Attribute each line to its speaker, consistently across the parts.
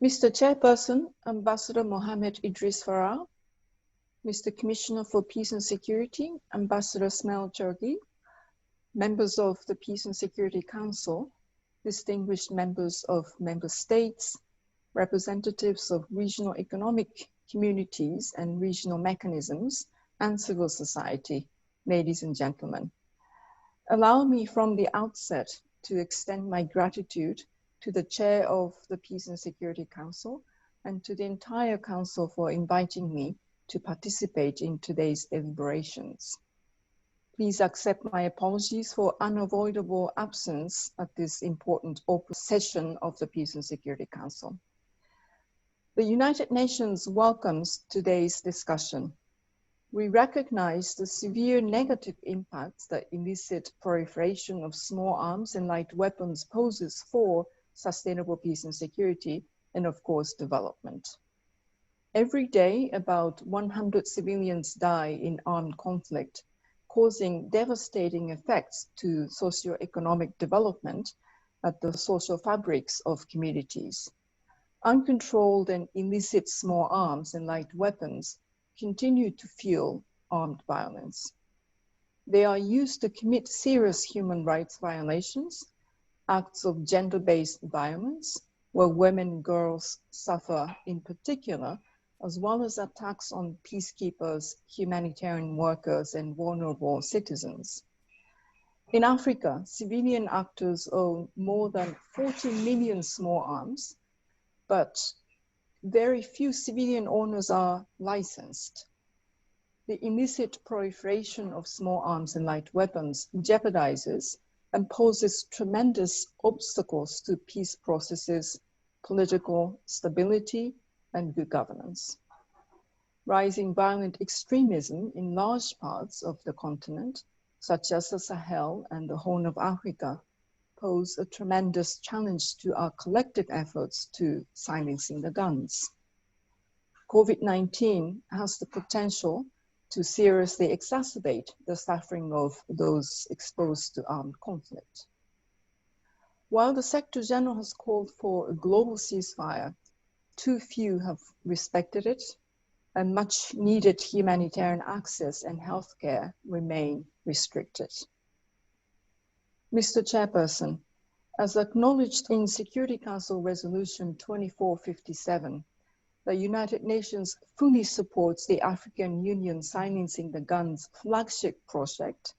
Speaker 1: Mr. Chairperson, Ambassador Mohammed Idris Farah, Mr. Commissioner for Peace and Security, Ambassador Smel Chergi, members of the Peace and Security Council, distinguished members of member states, representatives of regional economic communities and regional mechanisms, and civil society, ladies and gentlemen. Allow me from the outset to extend my gratitude to the Chair of the Peace and Security Council and to the entire Council for inviting me to participate in today's deliberations. Please accept my apologies for unavoidable absence at this important open session of the Peace and Security Council. The United Nations welcomes today's discussion. We recognize the severe negative impacts that illicit proliferation of small arms and light weapons poses for sustainable peace and security, and of course, development. Every day, about 100 civilians die in armed conflict, causing devastating effects to socioeconomic development at the social fabrics of communities. Uncontrolled and illicit small arms and light weapons continue to fuel armed violence. They are used to commit serious human rights violations, acts of gender-based violence, where women and girls suffer in particular, as well as attacks on peacekeepers, humanitarian workers, and vulnerable citizens. In Africa, civilian actors own more than 40 million small arms, but very few civilian owners are licensed. The illicit proliferation of small arms and light weapons jeopardizes and poses tremendous obstacles to peace processes, political stability, and good governance. Rising violent extremism in large parts of the continent, such as the Sahel and the Horn of Africa, pose a tremendous challenge to our collective efforts to silencing the guns. COVID-19 has the potential to seriously exacerbate the suffering of those exposed to armed conflict. While the Secretary General has called for a global ceasefire, too few have respected it, and much needed humanitarian access and healthcare remain restricted. Mr. Chairperson, as acknowledged in Security Council Resolution 2457, the United Nations fully supports the African Union Silencing the Guns flagship project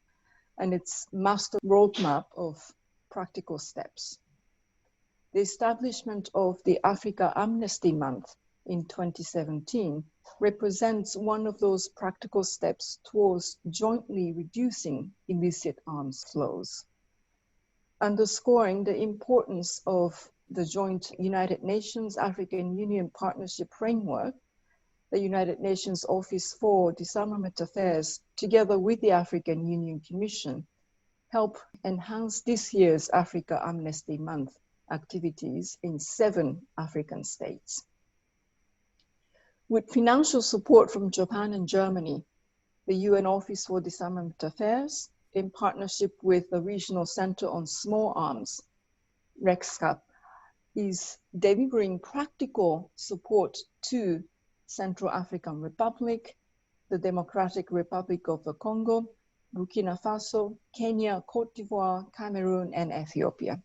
Speaker 1: and its master roadmap of practical steps. The establishment of the Africa Amnesty Month in 2017 represents one of those practical steps towards jointly reducing illicit arms flows. Underscoring the importance of the joint United Nations African Union Partnership Framework, the United Nations Office for Disarmament Affairs, together with the African Union Commission, help enhance this year's Africa Amnesty Month activities in 7 African states. With financial support from Japan and Germany, the UN Office for Disarmament Affairs, in partnership with the Regional Center on Small Arms, REXCAP, is delivering practical support to Central African Republic, the Democratic Republic of the Congo, Burkina Faso, Kenya, Cote d'Ivoire, Cameroon, and Ethiopia.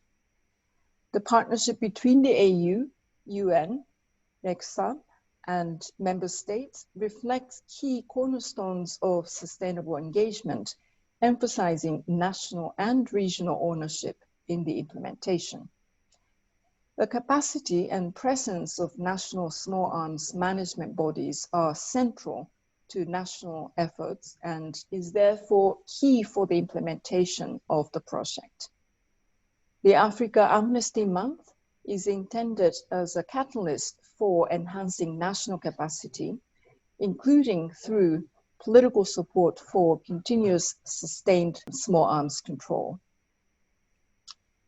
Speaker 1: The partnership between the AU, UN, REXCAP, and member states reflects key cornerstones of sustainable engagement, emphasizing national and regional ownership in the implementation. The capacity and presence of national small arms management bodies are central to national efforts and is therefore key for the implementation of the project. The Africa Amnesty Month is intended as a catalyst for enhancing national capacity, including through political support for continuous sustained small arms control.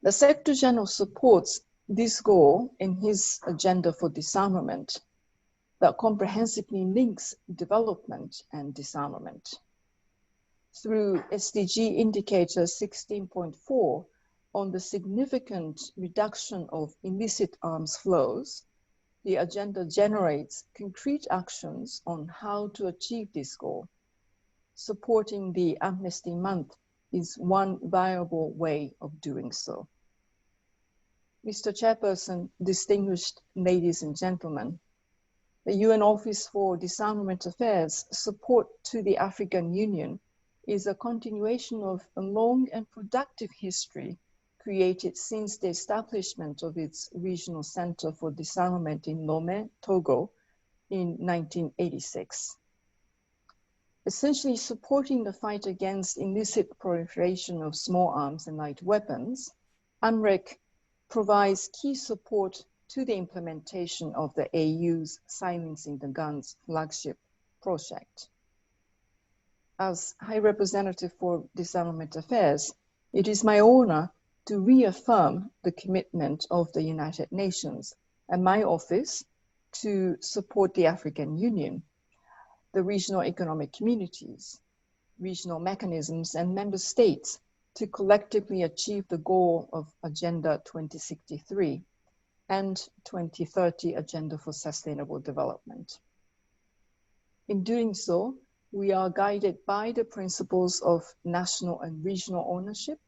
Speaker 1: The Secretary General supports this goal in his agenda for disarmament that comprehensively links development and disarmament. Through SDG indicator 16.4 on the significant reduction of illicit arms flows, the agenda generates concrete actions on how to achieve this goal. Supporting the Amnesty Month is one viable way of doing so. Mr. Chairperson, distinguished ladies and gentlemen, the UN Office for Disarmament Affairs' support to the African Union is a continuation of a long and productive history created since the establishment of its Regional Center for Disarmament in Lomé, Togo, in 1986. Essentially supporting the fight against illicit proliferation of small arms and light weapons, AMREC provides key support to the implementation of the AU's Silencing the Guns flagship project. As High Representative for Disarmament Affairs, it is my honor to reaffirm the commitment of the United Nations and my office to support the African Union, the regional economic communities, regional mechanisms, and member states to collectively achieve the goal of Agenda 2063 and 2030 Agenda for Sustainable Development. In doing so, we are guided by the principles of national and regional ownership,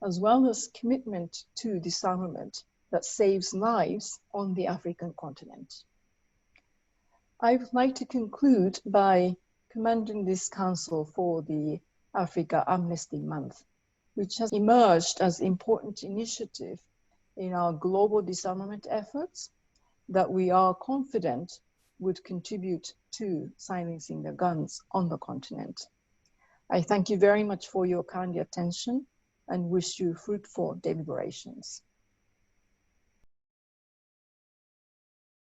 Speaker 1: as well as commitment to disarmament that saves lives on the African continent. I would like to conclude by commending this Council for the Africa Amnesty Month, which has emerged as an important initiative in our global disarmament efforts that we are confident would contribute to silencing the guns on the continent. I thank you very much for your kind attention and wish you fruitful deliberations.